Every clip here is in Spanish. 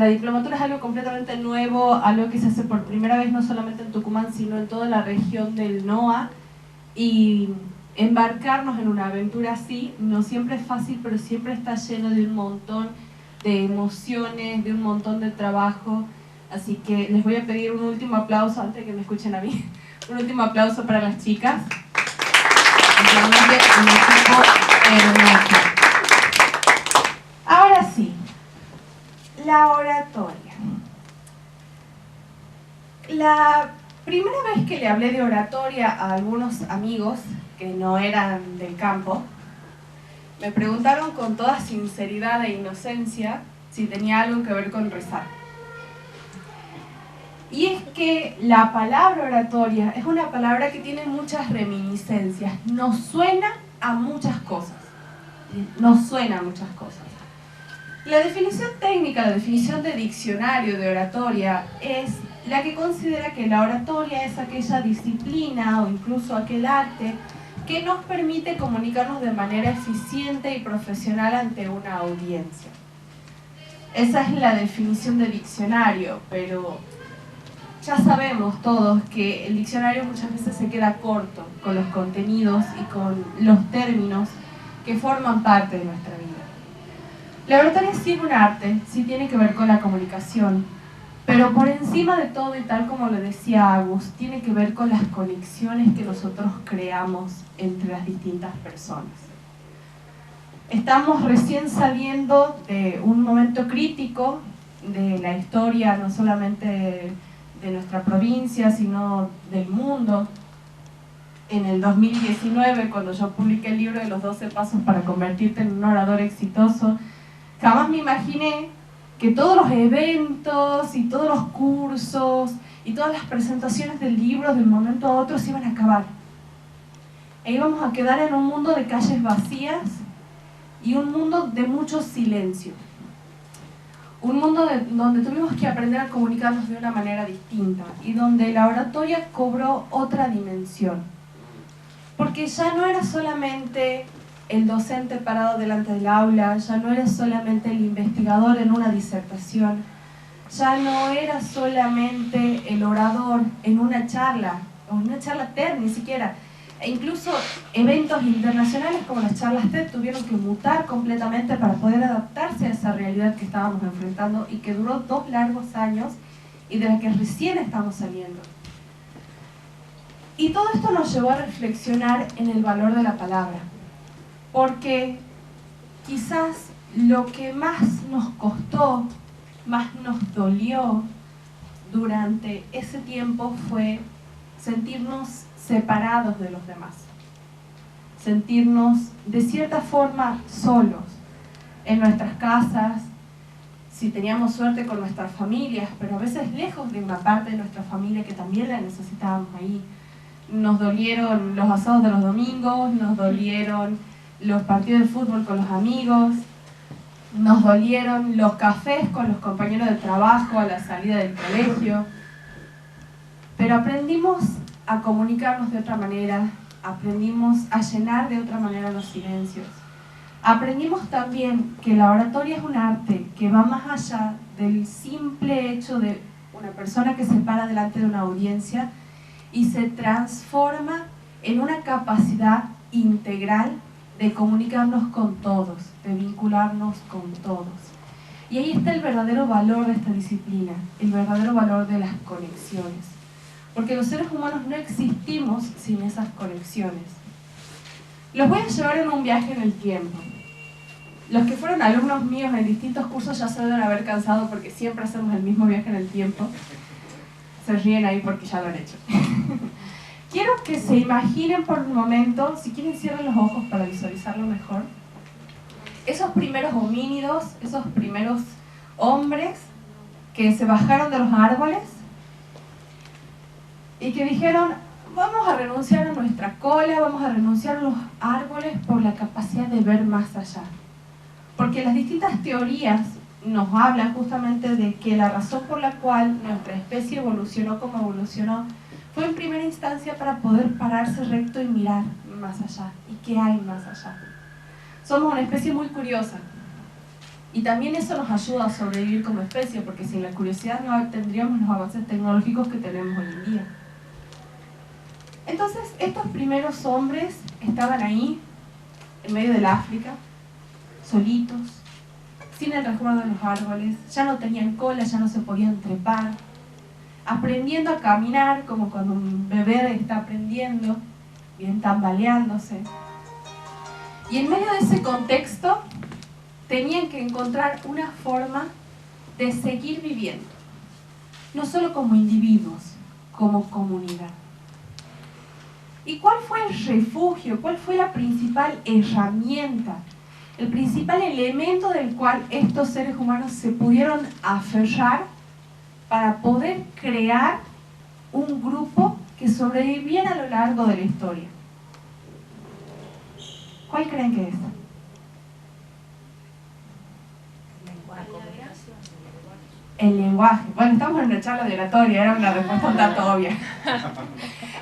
La diplomatura es algo completamente nuevo, algo que se hace por primera vez no solamente en Tucumán, sino en toda la región del NOA. Y embarcarnos en una aventura así no siempre es fácil, pero siempre está lleno de un montón de emociones, de un montón de trabajo. Así que les voy a pedir un último aplauso antes de que me escuchen a mí. Un último aplauso para las chicas. Realmente un equipo hermoso. Ahora sí, la oratoria. La primera vez que le hablé de oratoria a algunos amigos que no eran del campo, me preguntaron con toda sinceridad e inocencia si tenía algo que ver con rezar. Y es que la palabra oratoria es una palabra que tiene muchas reminiscencias, nos suena a muchas cosas, nos suena a muchas cosas. La definición técnica, la definición de diccionario de oratoria es la que considera que la oratoria es aquella disciplina o incluso aquel arte que nos permite comunicarnos de manera eficiente y profesional ante una audiencia. Esa es la definición de diccionario, pero ya sabemos todos que el diccionario muchas veces se queda corto con los contenidos y con los términos que forman parte de nuestra vida. La oratoria sí es un arte, sí tiene que ver con la comunicación, pero por encima de todo, y tal como lo decía Agus, tiene que ver con las conexiones que nosotros creamos entre las distintas personas. Estamos recién saliendo de un momento crítico de la historia, no solamente de nuestra provincia, sino del mundo. En el 2019, cuando yo publiqué el libro de los 12 pasos para convertirte en un orador exitoso, jamás me imaginé que todos los eventos y todos los cursos y todas las presentaciones del libro de un momento a otro se iban a acabar. E íbamos a quedar en un mundo de calles vacías y un mundo de mucho silencio. Un mundo donde tuvimos que aprender a comunicarnos de una manera distinta y donde la oratoria cobró otra dimensión. Porque ya no era solamente el docente parado delante del aula, ya no era solamente el investigador en una disertación, ya no era solamente el orador en una charla, o una charla TED ni siquiera, e incluso eventos internacionales como las charlas TED tuvieron que mutar completamente para poder adaptarse a esa realidad que estábamos enfrentando y que duró 2 largos años y de la que recién estamos saliendo. Y todo esto nos llevó a reflexionar en el valor de la palabra. Porque quizás lo que más nos costó, más nos dolió durante ese tiempo fue sentirnos separados de los demás. Sentirnos de cierta forma solos en nuestras casas, si teníamos suerte con nuestras familias, pero a veces lejos de una parte de nuestra familia que también la necesitábamos ahí. Nos dolieron los asados de los domingos, nos dolieron los partidos de fútbol con los amigos, nos dolieron los cafés con los compañeros de trabajo a la salida del colegio, pero aprendimos a comunicarnos de otra manera, aprendimos a llenar de otra manera los silencios. Aprendimos también que la oratoria es un arte que va más allá del simple hecho de una persona que se para delante de una audiencia y se transforma en una capacidad integral de comunicarnos con todos, de vincularnos con todos. Y ahí está el verdadero valor de esta disciplina, el verdadero valor de las conexiones. Porque los seres humanos no existimos sin esas conexiones. Los voy a llevar en un viaje en el tiempo. Los que fueron alumnos míos en distintos cursos ya se deben haber cansado porque siempre hacemos el mismo viaje en el tiempo. Se ríen ahí porque ya lo han hecho. Quiero que se imaginen por un momento, si quieren cierren los ojos para visualizarlo mejor, esos primeros homínidos, esos primeros hombres que se bajaron de los árboles y que dijeron, vamos a renunciar a nuestra cola, vamos a renunciar a los árboles por la capacidad de ver más allá. Porque las distintas teorías nos hablan justamente de que la razón por la cual nuestra especie evolucionó como evolucionó fue en primera instancia para poder pararse recto y mirar más allá. ¿Y qué hay más allá? Somos una especie muy curiosa. Y también eso nos ayuda a sobrevivir como especie, porque sin la curiosidad no tendríamos los avances tecnológicos que tenemos hoy en día. Entonces, estos primeros hombres estaban ahí, en medio del África, solitos, sin el resguardo de los árboles, ya no tenían cola, ya no se podían trepar, aprendiendo a caminar como cuando un bebé está aprendiendo, bien tambaleándose. Y en medio de ese contexto tenían que encontrar una forma de seguir viviendo, no solo como individuos, como comunidad. ¿Y cuál fue el refugio? ¿Cuál fue la principal herramienta? El principal elemento del cual estos seres humanos se pudieron aferrar para poder crear un grupo que sobreviviera a lo largo de la historia. ¿Cuál creen que es? El lenguaje. Bueno, estamos en una charla de oratoria, era una respuesta un tanto obvia.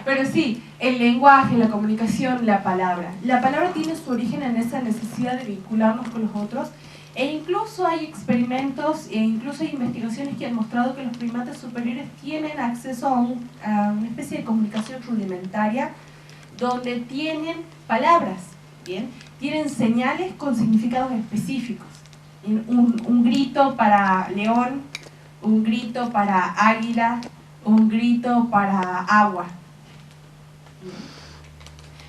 Pero sí, el lenguaje, la comunicación, la palabra. La palabra tiene su origen en esa necesidad de vincularnos con los otros, e incluso hay experimentos e incluso hay investigaciones que han mostrado que los primates superiores tienen acceso a una especie de comunicación rudimentaria donde tienen palabras, ¿bien? Tienen señales con significados específicos. Un grito para león, un grito para águila, un grito para agua.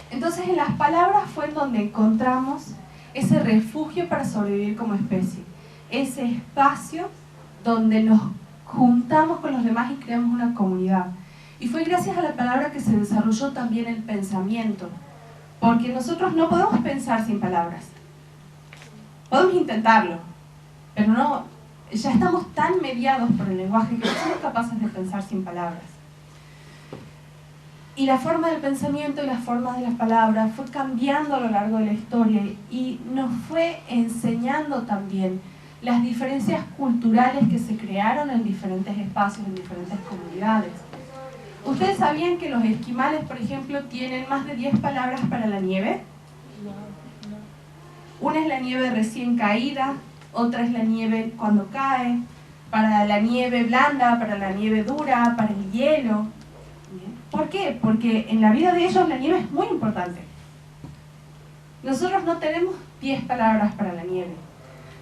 Entonces en las palabras fue en donde encontramos ese refugio para sobrevivir como especie, ese espacio donde nos juntamos con los demás y creamos una comunidad. Y fue gracias a la palabra que se desarrolló también el pensamiento, porque nosotros no podemos pensar sin palabras. Podemos intentarlo, pero no, ya estamos tan mediados por el lenguaje que no somos capaces de pensar sin palabras. Y la forma del pensamiento y las formas de las palabras fue cambiando a lo largo de la historia y nos fue enseñando también las diferencias culturales que se crearon en diferentes espacios, en diferentes comunidades. ¿Ustedes sabían que los esquimales, por ejemplo, tienen más de 10 palabras para la nieve? Una es la nieve recién caída, otra es la nieve cuando cae, para la nieve blanda, para la nieve dura, para el hielo. ¿Por qué? Porque en la vida de ellos la nieve es muy importante. Nosotros no tenemos 10 palabras para la nieve,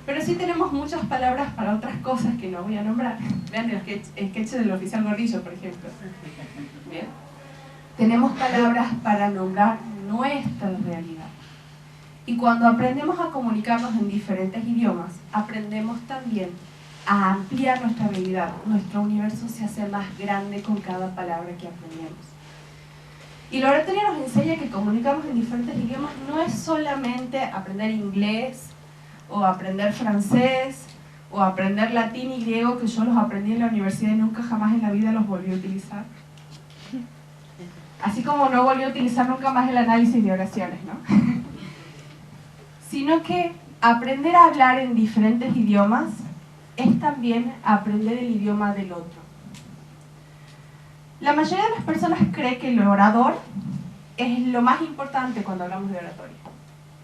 pero sí tenemos muchas palabras para otras cosas que no voy a nombrar. Vean el sketch del oficial Gordillo, por ejemplo. ¿Bien? Tenemos palabras para nombrar nuestra realidad. Y cuando aprendemos a comunicarnos en diferentes idiomas, aprendemos también a ampliar nuestra habilidad. Nuestro universo se hace más grande con cada palabra que aprendemos. Y la oratoria nos enseña que comunicarnos en diferentes idiomas no es solamente aprender inglés, o aprender francés, o aprender latín y griego, que yo los aprendí en la universidad y nunca jamás en la vida los volví a utilizar. Así como no volví a utilizar nunca más el análisis de oraciones, ¿no? Sino que aprender a hablar en diferentes idiomas es también aprender el idioma del otro. La mayoría de las personas cree que el orador es lo más importante cuando hablamos de oratoria.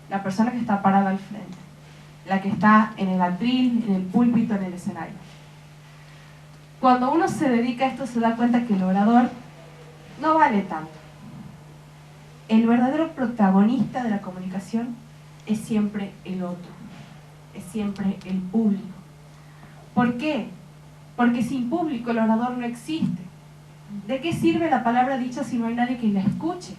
La persona que está parada al frente, la que está en el atril, en el púlpito, en el escenario. Cuando uno se dedica a esto se da cuenta que el orador no vale tanto. El verdadero protagonista de la comunicación es siempre el otro, es siempre el público. ¿Por qué? Porque sin público el orador no existe. ¿De qué sirve la palabra dicha si no hay nadie que la escuche?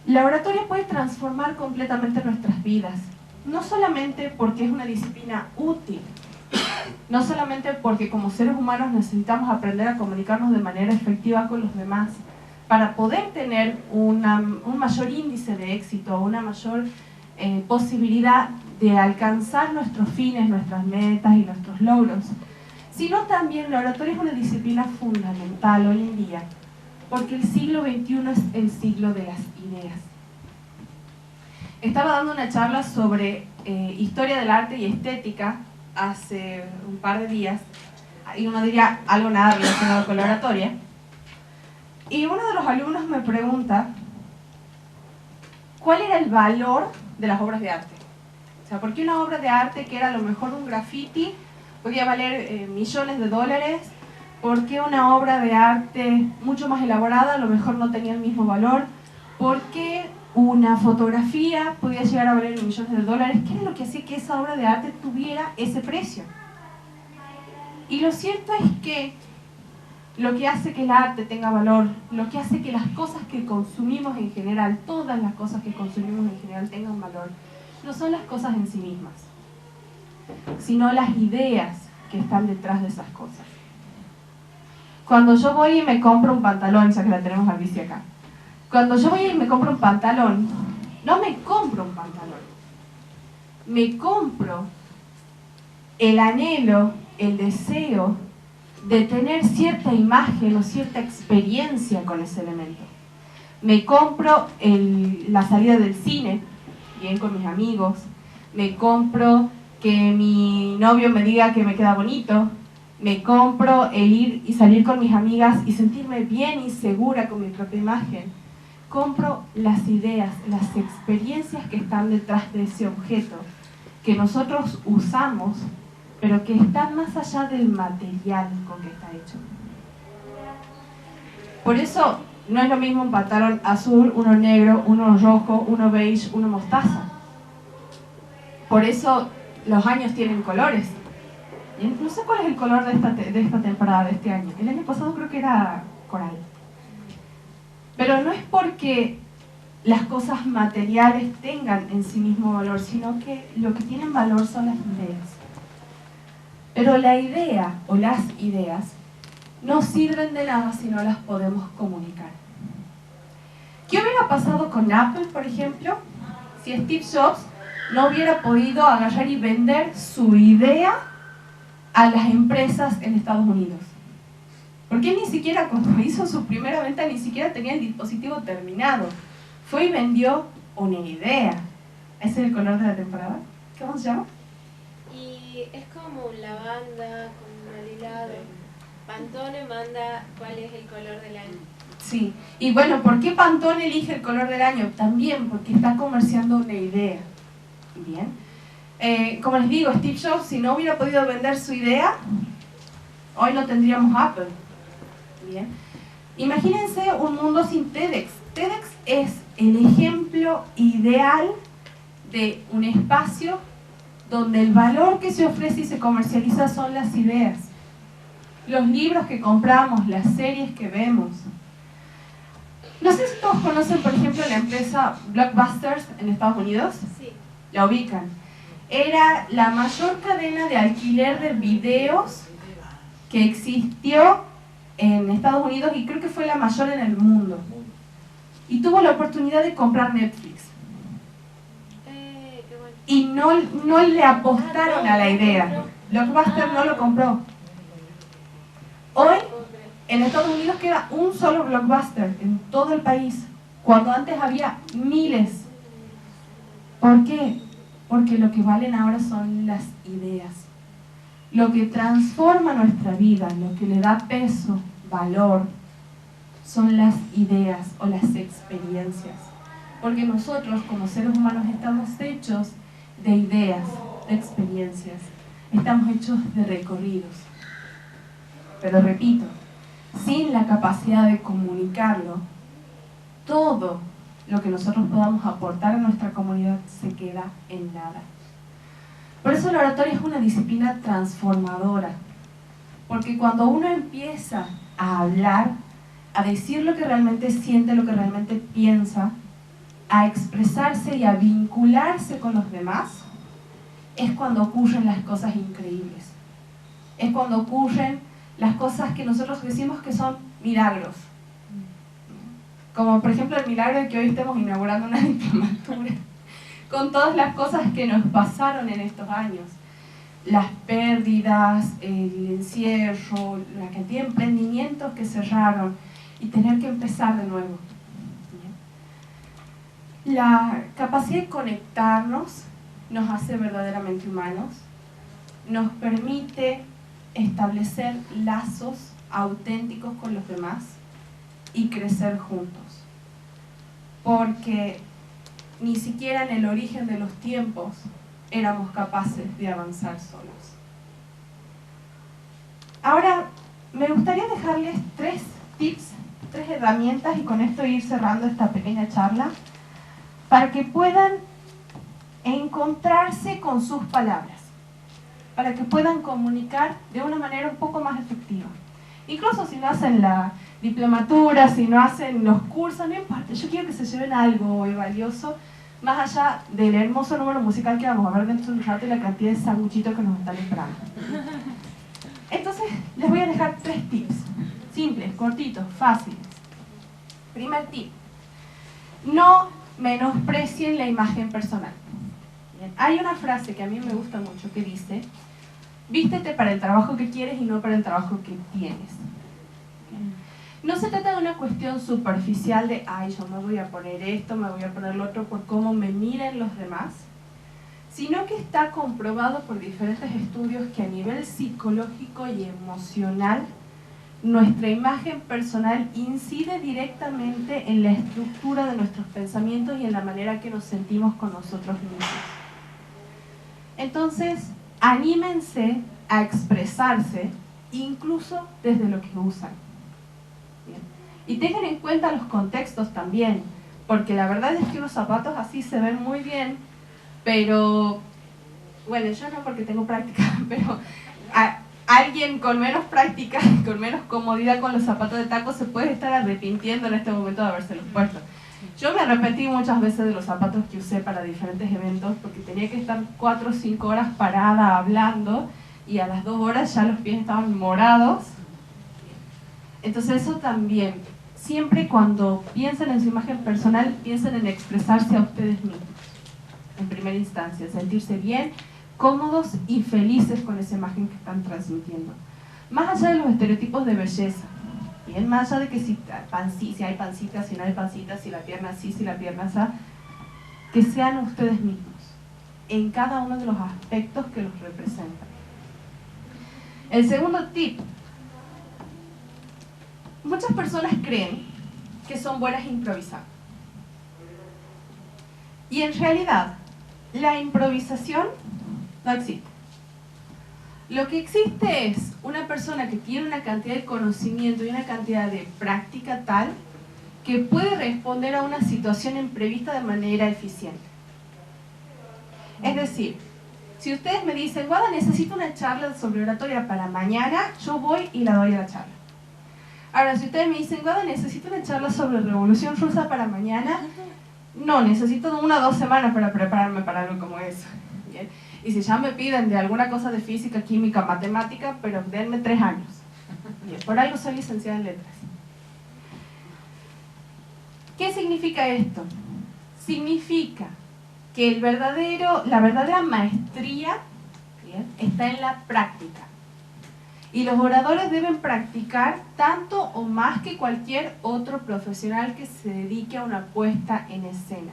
La oratoria puede transformar completamente nuestras vidas, no solamente porque es una disciplina útil, no solamente porque como seres humanos necesitamos aprender a comunicarnos de manera efectiva con los demás para poder tener un mayor índice de éxito, una mayor posibilidad de alcanzar nuestros fines, nuestras metas y nuestros logros, sino también la oratoria es una disciplina fundamental hoy en día, porque el siglo XXI es el siglo de las ideas. Estaba dando una charla sobre historia del arte y estética hace un par de días, y uno diría algo nada relacionado con la oratoria, y uno de los alumnos me pregunta ¿cuál era el valor de las obras de arte. O sea, ¿por qué una obra de arte que era a lo mejor un graffiti podía valer millones de dólares? ¿Por qué una obra de arte mucho más elaborada a lo mejor no tenía el mismo valor? ¿Por qué una fotografía podía llegar a valer millones de dólares? ¿Qué era lo que hacía que esa obra de arte tuviera ese precio? Y lo cierto es que lo que hace que el arte tenga valor, lo que hace que las cosas que consumimos en general, todas las cosas que consumimos en general tengan valor, no son las cosas en sí mismas, sino las ideas que están detrás de esas cosas. Cuando yo voy y me compro un pantalón, ya que la tenemos a Alicia acá, cuando yo voy y me compro un pantalón, no me compro un pantalón, me compro el anhelo, el deseo de tener cierta imagen o cierta experiencia con ese elemento. Me compro la salida del cine, bien con mis amigos, me compro que mi novio me diga que me queda bonito, me compro el ir y salir con mis amigas y sentirme bien y segura con mi propia imagen. Compro las ideas, las experiencias que están detrás de ese objeto, que nosotros usamos, pero que están más allá del material con que está hecho. Por eso no es lo mismo un pantalón azul, uno negro, uno rojo, uno beige, uno mostaza. Por eso los años tienen colores. No sé cuál es el color de esta temporada, de este año. El año pasado creo que era coral. Pero no es porque las cosas materiales tengan en sí mismo valor, sino que lo que tienen valor son las ideas. Pero la idea o las ideas no sirven de nada si no las podemos comunicar. ¿Qué hubiera pasado con Apple, por ejemplo, si Steve Jobs no hubiera podido agarrar y vender su idea a las empresas en Estados Unidos? Porque él ni siquiera, cuando hizo su primera venta, ni siquiera tenía el dispositivo terminado. Fue y vendió una idea. ¿Ese es el color de la temporada? ¿Cómo se llama? Y es como un lavanda con un alilado. Pantone manda cuál es el color del año. Sí, y bueno, ¿por qué Pantone elige el color del año? También porque está comerciando una idea. Bien. Como les digo, Steve Jobs, si no hubiera podido vender su idea, hoy no tendríamos Apple. Bien. Imagínense un mundo sin TEDx. TEDx es el ejemplo ideal de un espacio donde el valor que se ofrece y se comercializa son las ideas. Los libros que compramos, las series que vemos. No sé si todos conocen, por ejemplo, la empresa Blockbuster en Estados Unidos. Sí. La ubican. Era la mayor cadena de alquiler de videos que existió en Estados Unidos y creo que fue la mayor en el mundo. Y tuvo la oportunidad de comprar Netflix. Qué bueno. Y no le apostaron a la idea. Blockbuster no lo compró. Hoy, en Estados Unidos queda un solo Blockbuster en todo el país, cuando antes había miles. ¿Por qué? Porque lo que valen ahora son las ideas. Lo que transforma nuestra vida, lo que le da peso, valor, son las ideas o las experiencias. Porque nosotros, como seres humanos, estamos hechos de ideas, de experiencias. Estamos hechos de recorridos. Pero repito, sin la capacidad de comunicarlo, todo lo que nosotros podamos aportar a nuestra comunidad se queda en nada. Por eso la oratoria es una disciplina transformadora, porque cuando uno empieza a hablar, a decir lo que realmente siente, lo que realmente piensa, a expresarse y a vincularse con los demás, es cuando ocurren las cosas increíbles. Es cuando ocurren las cosas que nosotros decimos que son milagros. Como por ejemplo el milagro de que hoy estemos inaugurando una diplomatura, con todas las cosas que nos pasaron en estos años. Las pérdidas, el encierro, la cantidad de emprendimientos que cerraron y tener que empezar de nuevo. La capacidad de conectarnos nos hace verdaderamente humanos, nos permite establecer lazos auténticos con los demás y crecer juntos. Porque ni siquiera en el origen de los tiempos éramos capaces de avanzar solos. Ahora, me gustaría dejarles 3 tips, 3 herramientas, y con esto ir cerrando esta pequeña charla, para que puedan encontrarse con sus palabras, para que puedan comunicar de una manera un poco más efectiva. Incluso si no hacen la diplomatura, si no hacen los cursos, no importa, yo quiero que se lleven algo valioso, más allá del hermoso número musical que vamos a ver dentro de un rato y la cantidad de sanguchitos que nos están esperando. Entonces, les voy a dejar 3 tips, simples, cortitos, fáciles. Primer tip: no menosprecien la imagen personal. Bien, hay una frase que a mí me gusta mucho que dice: vístete para el trabajo que quieres y no para el trabajo que tienes. No se trata de una cuestión superficial de, ay, yo me voy a poner esto, me voy a poner lo otro por cómo me miren los demás, sino que está comprobado por diferentes estudios que a nivel psicológico y emocional, nuestra imagen personal incide directamente en la estructura de nuestros pensamientos y en la manera que nos sentimos con nosotros mismos. Entonces, anímense a expresarse, incluso desde lo que usan. Bien. Y tengan en cuenta los contextos también, porque la verdad es que unos zapatos así se ven muy bien, pero, bueno, yo no porque tengo práctica, pero alguien con menos práctica, con menos comodidad con los zapatos de taco se puede estar arrepintiendo en este momento de habérselos puesto. Yo me arrepentí muchas veces de los zapatos que usé para diferentes eventos porque tenía que estar 4 o 5 horas parada hablando y a las 2 horas ya los pies estaban morados. Entonces eso también, siempre cuando piensen en su imagen personal, piensen en expresarse a ustedes mismos en primera instancia, sentirse bien, cómodos y felices con esa imagen que están transmitiendo. Más allá de los estereotipos de belleza, bien, más allá de que si hay pancita, si no hay pancita, si la pierna sí, si la pierna así, que sean ustedes mismos en cada uno de los aspectos que los representan. El segundo tip: muchas personas creen que son buenas improvisando. Y en realidad, la improvisación no existe. Lo que existe es una persona que tiene una cantidad de conocimiento y una cantidad de práctica tal que puede responder a una situación imprevista de manera eficiente. Es decir, si ustedes me dicen, Guada, necesito una charla sobre oratoria para mañana, yo voy y la doy a la charla. Ahora, si ustedes me dicen, Guada, necesito una charla sobre Revolución Rusa para mañana, no, necesito 1 o 2 semanas para prepararme para algo como eso. ¿Bien? Y si ya me piden de alguna cosa de física, química, matemática, pero denme 3 años. Bien, por algo soy licenciada en letras. ¿Qué significa esto? Significa que la verdadera maestría, ¿bien?, está en la práctica. Y los oradores deben practicar tanto o más que cualquier otro profesional que se dedique a una puesta en escena.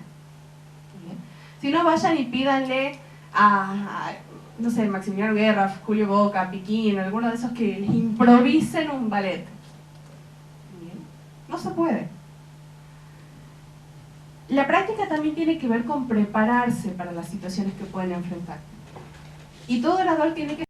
¿Bien? Si no, vayan y pídanle a, no sé, Maximiliano Guerra, Julio Boca, Piquín, alguno de esos que les improvisen un ballet. ¿Bien? No se puede. La práctica también tiene que ver con prepararse para las situaciones que pueden enfrentar. Y todo orador tiene que